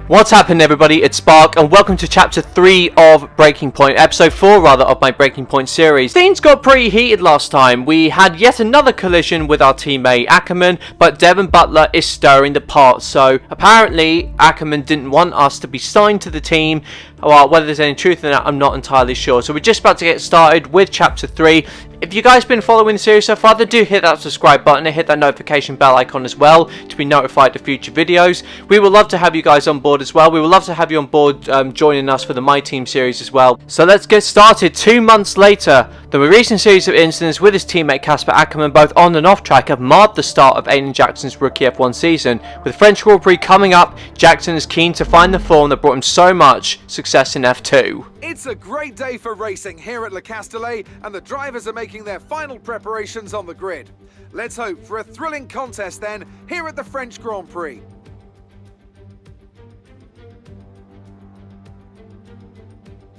What's happened, everybody? It's Spark and welcome to chapter 3 of Breaking Point, episode 4 rather of my Breaking Point series. Things got pretty heated last time. We had yet another collision with our teammate Ackerman, but Devon Butler is stirring the pot. So apparently Ackerman didn't want us to be signed to the team. Well, whether there's any truth in that, I'm not entirely sure. So we're just about to get started with chapter 3. If you guys been following the series so far, then do hit that subscribe button and hit that notification bell icon as well to be notified of future videos. We would love to have you guys on board as well. We would love to have you on board joining us for the My Team series as well. So let's get started. 2 months later, the recent series of incidents with his teammate Casper Ackerman, both on and off track, have marred the start of Aiden Jackson's rookie F1 season. With French Grand Prix coming up, Jackson is keen to find the form that brought him so much success in F2. It's a great day for racing here at Le Castellet, and the drivers are making their final preparations on the grid. Let's hope for a thrilling contest then here at the French Grand Prix.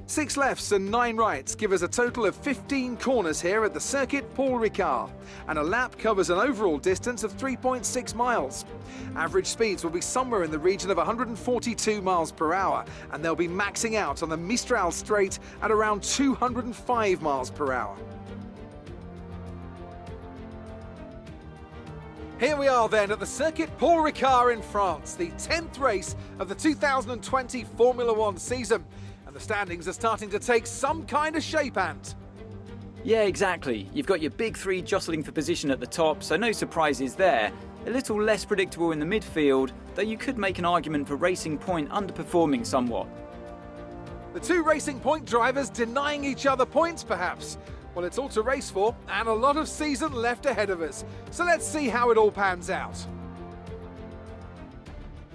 Six lefts and 9 rights give us a total of 15 corners here at the circuit Paul Ricard, and a lap covers an overall distance of 3.6 miles. Average speeds will be somewhere in the region of 142 miles per hour, and they'll be maxing out on the Mistral Straight at around 205 miles per hour. Here we are then at the circuit Paul Ricard in France, the 10th race of the 2020 Formula One season. And the standings are starting to take some kind of shape, Ant. Yeah, exactly. You've got your big three jostling for position at the top, so no surprises there. A little less predictable in the midfield, though you could make an argument for Racing Point underperforming somewhat. The two Racing Point drivers denying each other points, perhaps. Well, it's all to race for, and a lot of season left ahead of us. So let's see how it all pans out.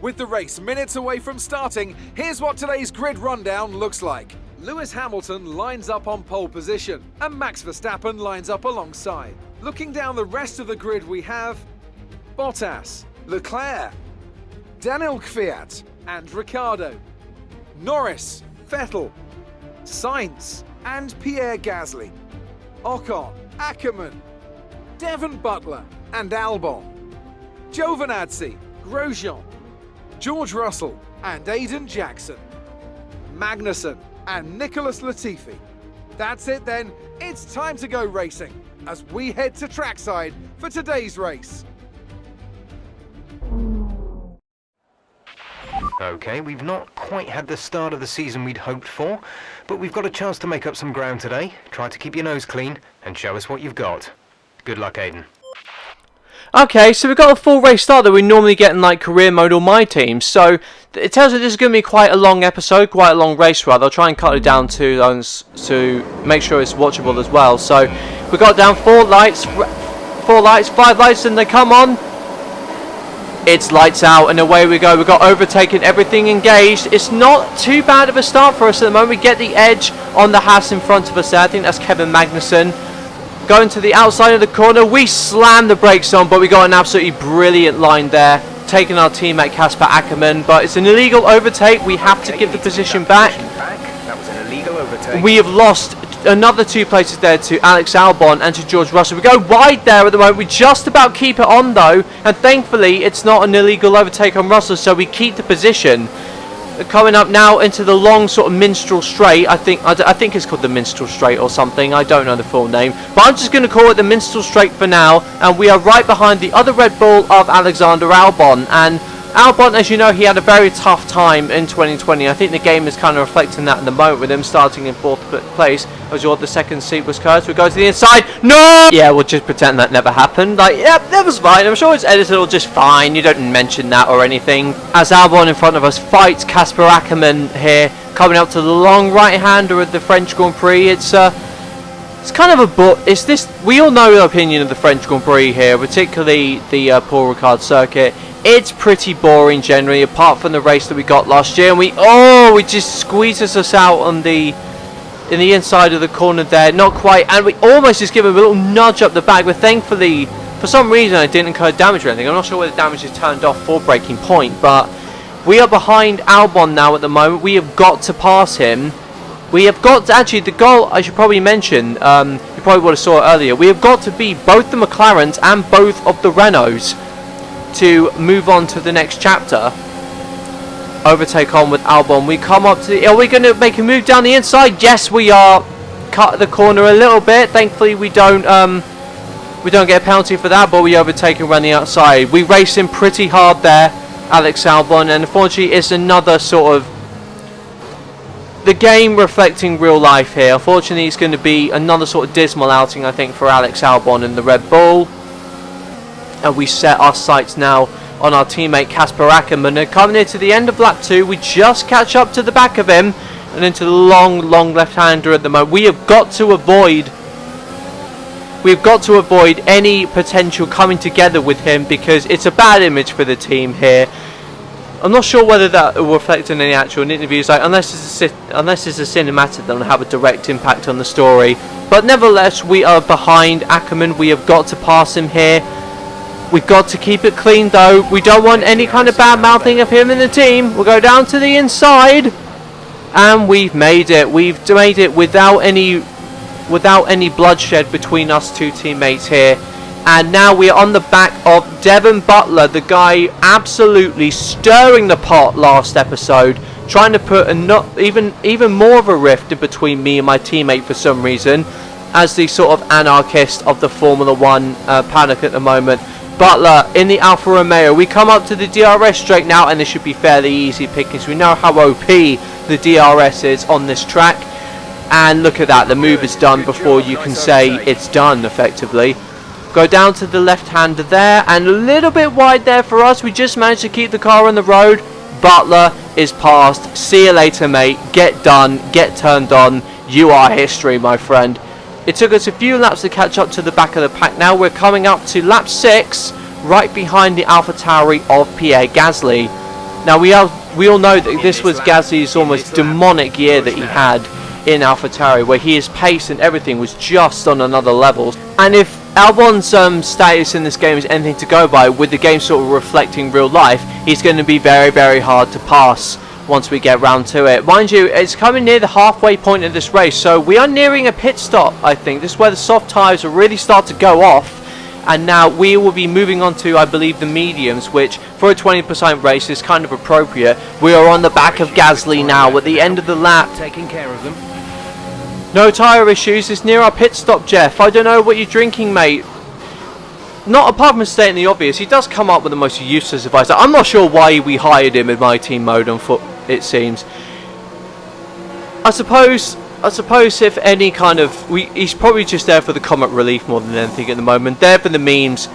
With the race minutes away from starting, here's what today's grid rundown looks like. Lewis Hamilton lines up on pole position, and Max Verstappen lines up alongside. Looking down the rest of the grid, we have Bottas, Leclerc, Daniel Kvyat, and Ricciardo, Norris, Vettel, Sainz, and Pierre Gasly, Ocon, Ackerman, Devon Butler, and Albon, Giovinazzi, Grosjean, George Russell and Aiden Jackson, Magnussen and Nicholas Latifi. That's it then, it's time to go racing as we head to trackside for today's race. Okay, we've not quite had the start of the season we'd hoped for, but we've got a chance to make up some ground today. Try to keep your nose clean and show us what you've got. Good luck, Aiden. Okay, so we've got a full race start that we normally get in like career mode or My Team. So it tells us this is going to be quite a long episode, quite a long race rather. I'll try and cut it down to make sure it's watchable as well. So we've got down 4 lights, 5 lights, and they come on. It's lights out and away we go. We've got overtaken, everything engaged. It's not too bad of a start for us at the moment. We get the edge on the Haas in front of us there. I think that's Kevin Magnussen. Going to the outside of the corner, we slam the brakes on, but we got an absolutely brilliant line there, taking our teammate Casper Ackerman, but it's an illegal overtake. We have to give the position back. That was an illegal overtake. We have lost another 2 places there to Alex Albon and to George Russell. We go wide there at the moment. We just about keep it on though, and thankfully it's not an illegal overtake on Russell, so we keep the position. Coming up now into the long sort of Minstrel Straight. I think it's called the Minstrel Straight or something. I don't know the full name, but I'm just going to call it the Minstrel Straight for now. And we are right behind the other Red Bull of Alexander Albon. And Albon, as you know, he had a very tough time in 2020. I think the game is kind of reflecting that in the moment with him starting in 4th place. As your the second seat was cursed. We go to the inside. No! Yeah, we'll just pretend that never happened. Like, yep, that was fine. I'm sure it's edited just fine. You don't mention that or anything. As Albon in front of us fights Casper Ackerman here, coming up to the long right-hander of the French Grand Prix. It's kind of it's this. We all know the opinion of the French Grand Prix here, particularly the Paul Ricard circuit. It's pretty boring generally, apart from the race that we got last year. And we just squeezes us out on the inside of the corner there, not quite, and we almost just give him a little nudge up the back, but thankfully for some reason I didn't incur damage or anything. I'm not sure whether damage is turned off for Breaking Point, but we are behind Albon now at the moment. We have got to pass him. We have got to, actually the goal I should probably mention, you probably would have saw it earlier, we have got to beat both the McLarens and both of the Renaults to move on to the next chapter. overtake on with Albon. We come up to the, are we going to make a move down the inside? Yes, we are. Cut the corner a little bit. Thankfully, we don't get a penalty for that, but we overtake and run the outside. We race him pretty hard there, Alex Albon, and unfortunately, it's another sort of the game reflecting real life here. Unfortunately, it's going to be another sort of dismal outing, I think, for Alex Albon and the Red Bull. And we set our sights now on our teammate Casper Ackermann. And coming near to the end of lap 2, we just catch up to the back of him and into the long left-hander at the moment. We've got to avoid any potential coming together with him, because it's a bad image for the team here. I'm not sure whether that will reflect in any actual interviews, like, unless it's a cinematic that will have a direct impact on the story. But nevertheless, we are behind Ackermann. We have got to pass him here. We've got to keep it clean though. We don't want any kind of bad mouthing of him in the team. We'll go down to the inside, and we've made it. We've made it without any bloodshed between us two teammates here. And now we're on the back of Devon Butler, the guy absolutely stirring the pot last episode, trying to put even more of a rift in between me and my teammate for some reason, as the sort of anarchist of the Formula 1 paddock at the moment. Butler in the Alfa Romeo. We come up to the DRS straight now, and this should be fairly easy pickings. We know how OP the DRS is on this track. And look at that, the move is done before you can say it's done, effectively. Go down to the left-hander there, and a little bit wide there for us. We just managed to keep the car on the road. Butler is passed. See you later, mate. Get done. Get turned on. You are history, my friend. It took us a few laps to catch up to the back of the pack. Now we're coming up to lap 6, right behind the AlphaTauri of Pierre Gasly. Now we all know that this was Gasly's almost demonic year that he had in AlphaTauri, where his pace and everything was just on another level. And if Albon's status in this game is anything to go by, with the game sort of reflecting real life, he's going to be very, very hard to pass once we get round to it. Mind you, it's coming near the halfway point of this race, so we are nearing a pit stop, I think. This is where the soft tyres will really start to go off, and now we will be moving on to, I believe, the mediums, which for a 20% race is kind of appropriate. We are on the back of Gasly now at the end of the lap. Taking care of them. No tyre issues. It's near our pit stop, Jeff. I don't know what you're drinking, mate. Not apart from stating the obvious, he does come up with the most useless advice. I'm not sure why we hired him in my team mode on foot, it seems. I suppose if any kind of... he's probably just there for the comic relief more than anything at the moment. There for the memes.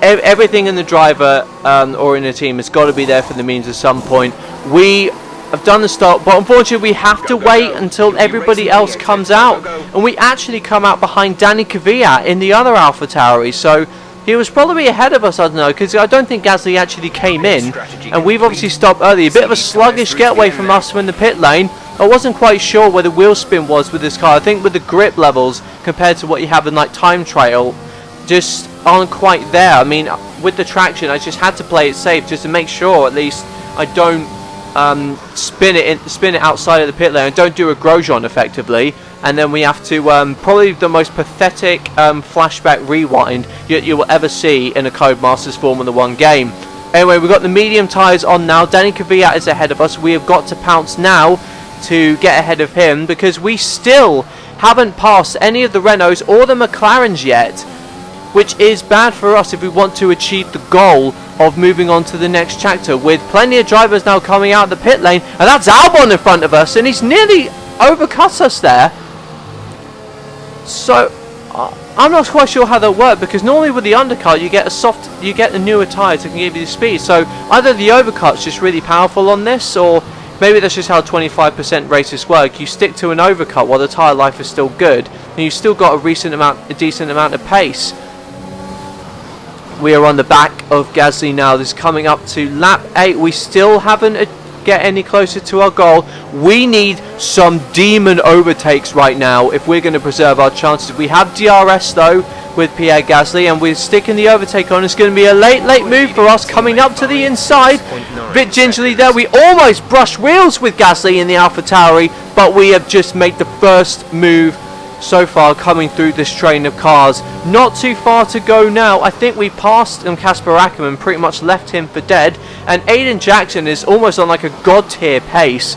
Everything in the driver or in the team has got to be there for the memes at some point. We have done the stop, but unfortunately we have to wait until everybody else comes out. And we actually come out behind Danny Kvyat in the other AlphaTauri, so he was probably ahead of us, I don't know, because I don't think Gasly actually came in. And we've obviously stopped early. A bit of a sluggish getaway from us from the pit lane. I wasn't quite sure where the wheel spin was with this car. I think with the grip levels compared to what you have in like time trial, just aren't quite there. I mean, with the traction, I just had to play it safe just to make sure at least I don't spin it outside of the pit lane and don't do a Grosjean effectively. And then we have to probably the most pathetic flashback rewind you will ever see in a Codemasters Formula 1 game. Anyway, we've got the medium tyres on now. Danny Kvyat is ahead of us. We have got to pounce now to get ahead of him, because we still haven't passed any of the Renaults or the McLarens yet, which is bad for us if we want to achieve the goal of moving on to the next chapter, with plenty of drivers now coming out of the pit lane. And that's Albon in front of us, and he's nearly overcut us there. So I'm not quite sure how that worked, because normally with the undercut you get the newer tyres that can give you the speed. So either the overcut's just really powerful on this, or maybe that's just how 25% races work. You stick to an overcut while the tyre life is still good, and you've still got a decent amount of pace. We are on the back of Gasly now. This is coming up to lap 8. We still haven't get any closer to our goal. We need some demon overtakes right now if we're going to preserve our chances. We have DRS though with Pierre Gasly, and we're sticking the overtake on. It's going to be a late move for us coming up to the inside. A bit gingerly there. We almost brushed wheels with Gasly in the AlphaTauri, but we have just made the first move so far coming through this train of cars. Not too far to go now. I think we passed Casper Ackerman, pretty much left him for dead, and Aiden Jackson is almost on like a god tier pace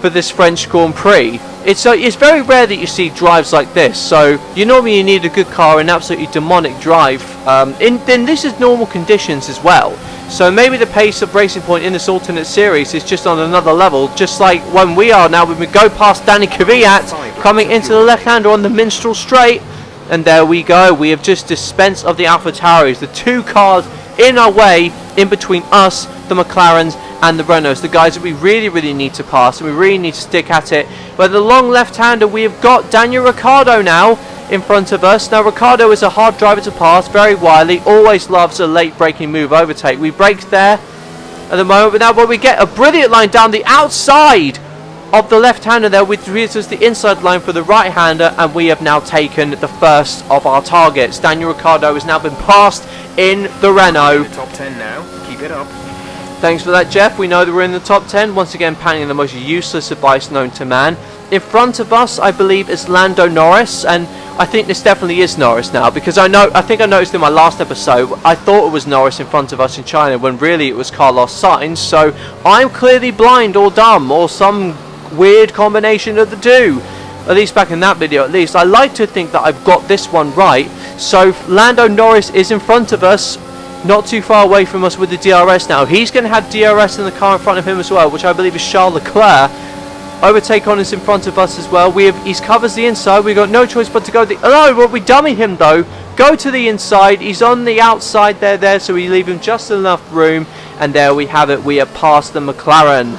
for this French Grand Prix. It's very rare that you see drives like this, so you normally need a good car, an absolutely demonic drive, then this is normal conditions as well. So maybe the pace of Racing Point in this alternate series is just on another level, just like when we are now when we go past Danny Kvyat coming into the left-hander on the Minstrel Straight. And there we go, we have just dispensed of the AlphaTauris, the two cars in our way, in between us, the McLarens and the Renaults, the guys that we really need to pass, and we really need to stick at it. But the long left-hander, we have got Daniel Ricciardo now in front of us. Now Ricciardo is a hard driver to pass, very wily, always loves a late braking move overtake. We braked there at the moment, but now when we get a brilliant line down the outside of the left-hander there, which gives us the inside line for the right-hander, and we have now taken the first of our targets. Daniel Ricciardo has now been passed in the Renault. Top 10 now, keep it up. Thanks for that, Jeff. We know that we're in the top 10. Once again, panning the most useless advice known to man. In front of us, I believe, is Lando Norris, and I think this definitely is Norris now, because I think I noticed in my last episode, I thought it was Norris in front of us in China, when really it was Carlos Sainz. So I'm clearly blind or dumb, or some weird combination of the two. At least back in that video, at least. I like to think that I've got this one right. So Lando Norris is in front of us, not too far away from us with the DRS now. He's going to have DRS in the car in front of him as well, which I believe is Charles Leclerc. Overtake on is in front of us as well. He's covers the inside. We've got no choice but to go we dummy him though. Go to the inside. He's on the outside there, so we leave him just enough room. And there we have it. We are past the McLaren.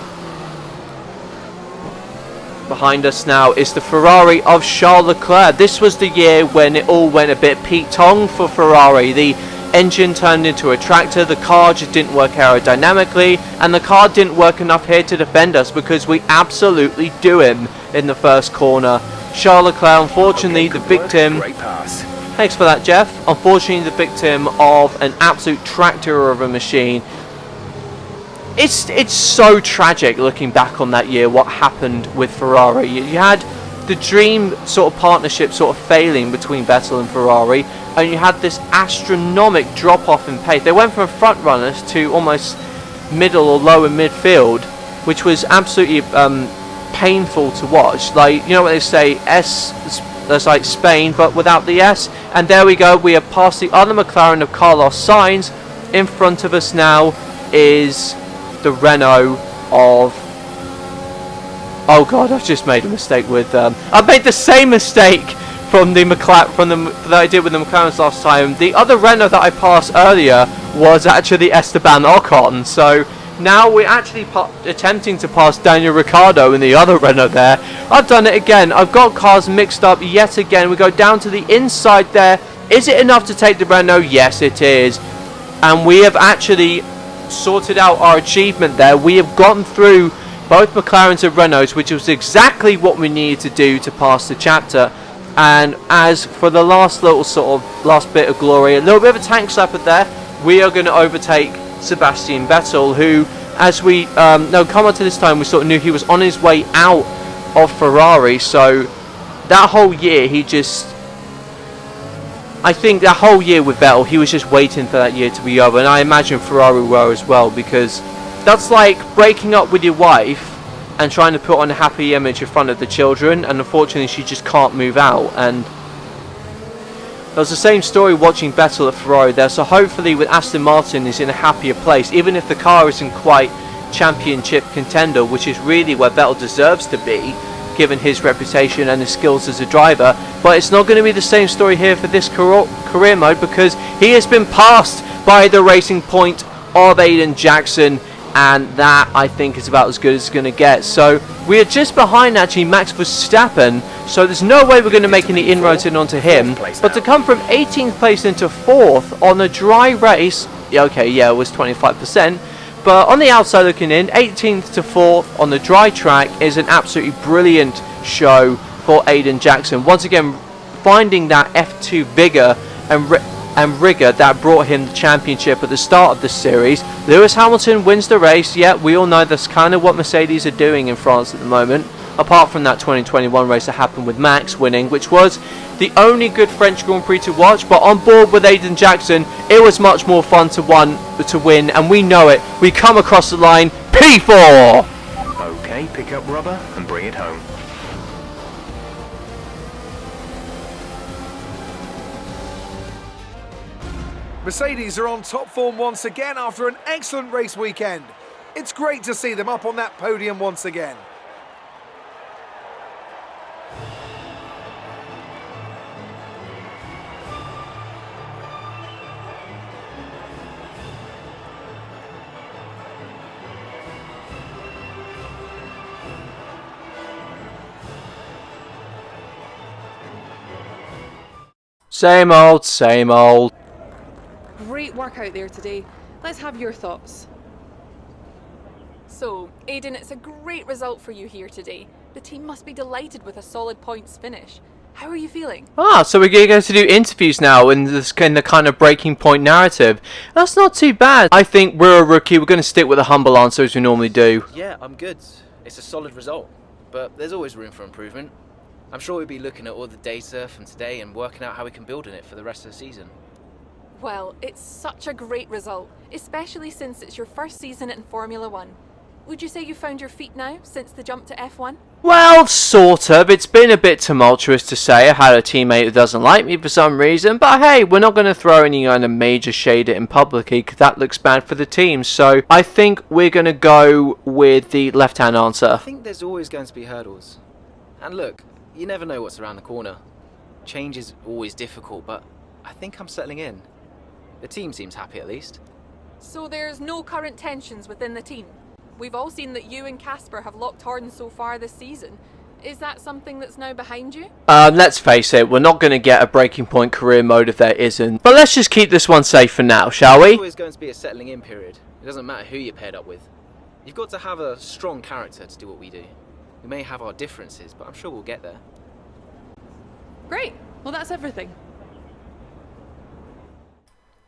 Behind us now is the Ferrari of Charles Leclerc. This was the year when it all went a bit Pete Tong for Ferrari. The engine turned into a tractor, the car just didn't work aerodynamically, and the car didn't work enough here to defend us because we absolutely do him in the first corner. Charles Leclerc, unfortunately, the victim. Great pass. Thanks for that, Jeff. Unfortunately, the victim of an absolute tractor of a machine. It's so tragic looking back on that year, what happened with Ferrari. You had the dream sort of partnership sort of failing between Vettel and Ferrari, and you had this astronomic drop off in pace. They went from front runners to almost middle or lower midfield, which was absolutely painful to watch. Like, you know what they say, that's like Spain but without the S. And there we go, we have passed the other McLaren of Carlos Sainz. In front of us now is the Renault of, oh god, I've just made a mistake with I made the same mistake from the that I did with the McLarens last time. The other Renault that I passed earlier was actually Esteban Ocon. So now we're actually attempting to pass Daniel Ricciardo in the other Renault there. I've done it again. I've got cars mixed up yet again. We go down to the inside there. Is it enough to take the Renault? Yes, it is. And we have actually sorted out our achievement there. We have gotten through both McLarens and Renaults, which was exactly what we needed to do to pass the chapter. And as for the last bit of glory, a little bit of a tank slapper there, we are going to overtake Sebastian Vettel, who, as we come on to this time, we sort of knew he was on his way out of Ferrari. So that whole year, I think that whole year with Vettel, he was just waiting for that year to be over, and I imagine Ferrari were as well, because that's like breaking up with your wife and trying to put on a happy image in front of the children, and unfortunately she just can't move out. And there was the same story watching Vettel at Ferrari there, so hopefully with Aston Martin is in a happier place, even if the car isn't quite championship contender, which is really where Vettel deserves to be, given his reputation and his skills as a driver. But it's not going to be the same story here for this career mode, because he has been passed by the Racing Point of Aiden Jackson, and that I think is about as good as it's going to get. So we are just behind actually Max Verstappen, so there's no way we're going to make any inroads in onto him. But to come from 18th place into 4th on a dry race, okay, yeah, it was 25%, but on the outside looking in, 18th to 4th on the dry track is an absolutely brilliant show for Aiden Jackson. Once again, finding that F2 vigor and rigor that brought him the championship at the start of this series. Lewis Hamilton wins the race. Yeah, we all know that's kind of what Mercedes are doing in France at the moment. apart from that 2021 race that happened with Max winning, which was the only good French Grand Prix to watch. But on board with Aiden Jackson, it was much more fun to win, and we know it. We come across the line, P4! Okay, pick up rubber and bring it home. Mercedes are on top form once again after an excellent race weekend. It's great to see them up on that podium once again. Same old, same old. Great work out there today. Let's have your thoughts. So, Aiden, it's a great result for you here today. The team must be delighted with a solid points finish. How are you feeling? So we're going to do interviews now in the kind of breaking point narrative. That's not too bad. I think we're a rookie. We're going to stick with a humble answer as we normally do. Yeah, I'm good. It's a solid result, but there's always room for improvement. I'm sure we'll be looking at all the data from today and working out how we can build on it for the rest of the season. Well, it's such a great result, especially since it's your first season in Formula 1. Would you say you found your feet now since the jump to F1? Well, sort of. It's been a bit tumultuous to say. I had a teammate who doesn't like me for some reason, but hey, we're not going to throw any kind of major shade at him publicly because that looks bad for the team. So I think we're going to go with the left-hand answer. I think there's always going to be hurdles. And look, you never know what's around the corner. Change is always difficult, but I think I'm settling in. The team seems happy at least. So there's no current tensions within the team? We've all seen that you and Casper have locked horns so far this season. Is that something that's now behind you? Let's face it, we're not going to get a breaking point career mode if there isn't. But let's just keep this one safe for now, shall we? There's always going to be a settling in period. It doesn't matter who you're paired up with. You've got to have a strong character to do what we do. We may have our differences, but I'm sure we'll get there. Great. Well, that's everything.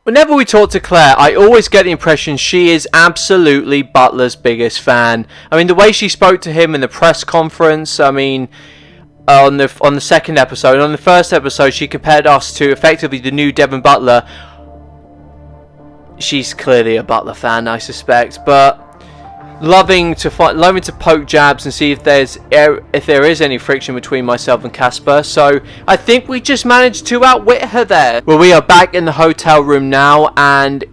Whenever we talk to Claire, I always get the impression she is absolutely Butler's biggest fan. I mean, the way she spoke to him in the press conference, I mean, on the second episode, on the first episode, she compared us to effectively the new Devon Butler. She's clearly a Butler fan, I suspect, but loving to poke jabs and see if there is any friction between myself and Casper. So I think we just managed to outwit her there. Well, we are back in the hotel room now, and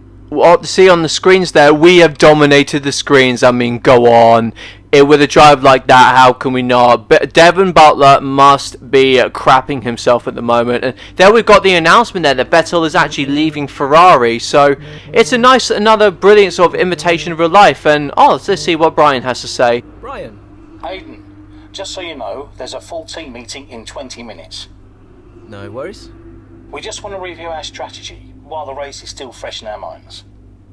see on the screens there, we have dominated the screens. I mean, go on. With a drive like that, how can we not? But Devon Butler must be crapping himself at the moment. And there we've got the announcement there that Vettel is actually leaving Ferrari. So it's another brilliant sort of imitation of real life. And let's see what Brian has to say. Brian. Aiden, just so you know, there's a full team meeting in 20 minutes. No worries. We just want to review our strategy while the race is still fresh in our minds.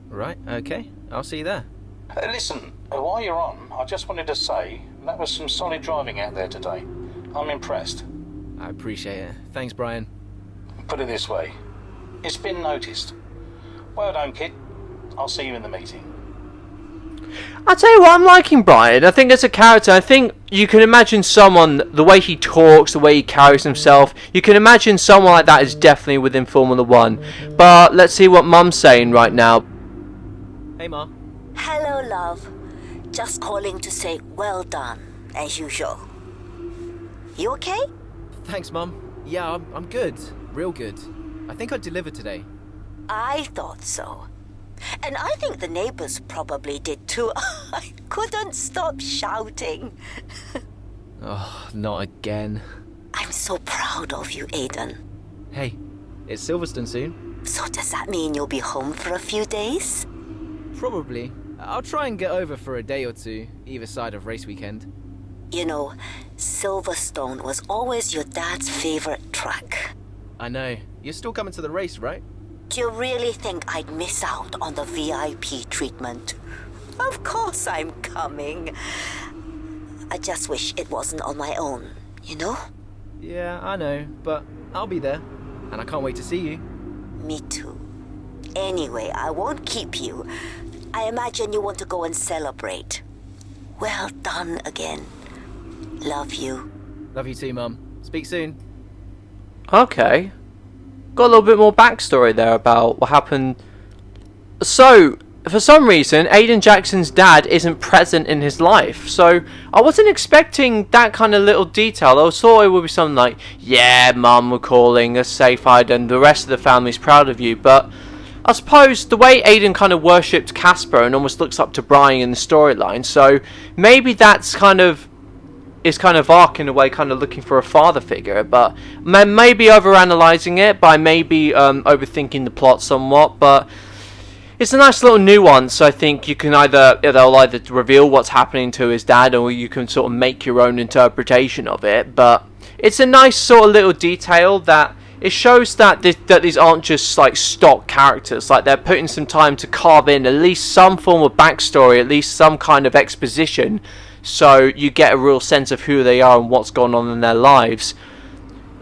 Right, okay. I'll see you there. Listen, while you're on, I just wanted to say that was some solid driving out there today. I'm impressed. I appreciate it. Thanks, Brian. Put it this way, it's been noticed. Well done, kid. I'll see you in the meeting. I'll tell you what, I'm liking Brian. I think as a character, I think you can imagine someone, the way he talks, the way he carries himself, you can imagine someone like that is definitely within Formula 1. But let's see what Mum's saying right now. Hey, Ma. Hello, love. Just calling to say well done, as usual. You okay? Thanks, Mum. Yeah, I'm good. Real good. I think I delivered today. I thought so. And I think the neighbors probably did too. I couldn't stop shouting. Oh, not again. I'm so proud of you, Aiden. Hey, it's Silverstone soon. So does that mean you'll be home for a few days? Probably. I'll try and get over for a day or two, either side of race weekend. You know, Silverstone was always your dad's favorite track. I know. You're still coming to the race, right? Do you really think I'd miss out on the VIP treatment? Of course I'm coming. I just wish it wasn't on my own, you know? Yeah, I know, but I'll be there. And I can't wait to see you. Me too. Anyway, I won't keep you. I imagine you want to go and celebrate. Well done again. Love you. Love you too, Mum. Speak soon. Okay. Got a little bit more backstory there about what happened. So, for some reason, Aiden Jackson's dad isn't present in his life. So, I wasn't expecting that kind of little detail. I thought it would be something like, yeah, Mum, we're calling, us safe, and the rest of the family's proud of you. But I suppose the way Aiden kind of worshipped Casper and almost looks up to Brian in the storyline. So, maybe that's kind of Ark in a way, kind of looking for a father figure, but maybe overanalyzing it by maybe overthinking the plot somewhat. But it's a nice little nuance. I think you can they'll either reveal what's happening to his dad, or you can sort of make your own interpretation of it. But it's a nice sort of little detail that it shows that these aren't just like stock characters. Like, they're putting some time to carve in at least some form of backstory, at least some kind of exposition, so you get a real sense of who they are and what's going on in their lives.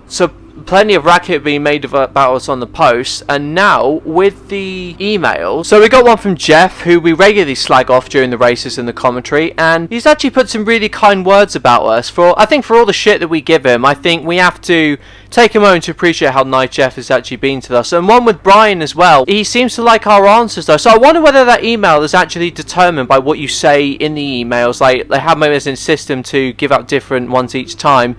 So plenty of racket being made about us on the post, and now with the emails. So we got one from Jeff, who we regularly slag off during the races in the commentary, and he's actually put some really kind words about us. I think for all the shit that we give him, I think we have to take a moment to appreciate how nice Jeff has actually been to us. And one with Brian as well. He seems to like our answers though, so I wonder whether that email is actually determined by what you say in the emails. Like, they have maybe as a system to give out different ones each time.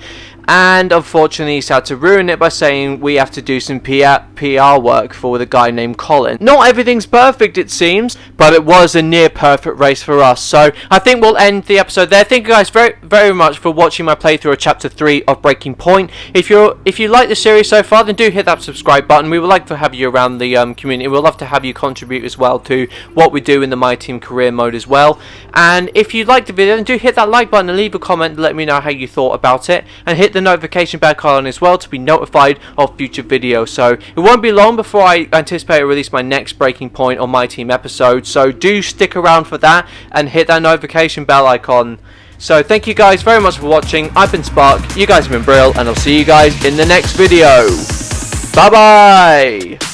And unfortunately, he's had to ruin it by saying we have to do some PR work for the guy named Colin. Not everything's perfect, it seems, but it was a near perfect race for us. So I think we'll end the episode there. Thank you guys very, very much for watching my playthrough of Chapter 3 of Breaking Point. If you like the series so far, then do hit that subscribe button. We would like to have you around the community. We'd love to have you contribute as well to what we do in the My Team career mode as well. And if you liked the video, then do hit that like button and leave a comment to let me know how you thought about it. And hit the notification bell icon as well to be notified of future videos. So it won't be long before I anticipate to release my next Breaking Point on My Team episode, so do stick around for that and hit that notification bell icon. So thank you guys very much for watching. I've been Spark, you guys have been Brill, and I'll see you guys in the next video. Bye bye.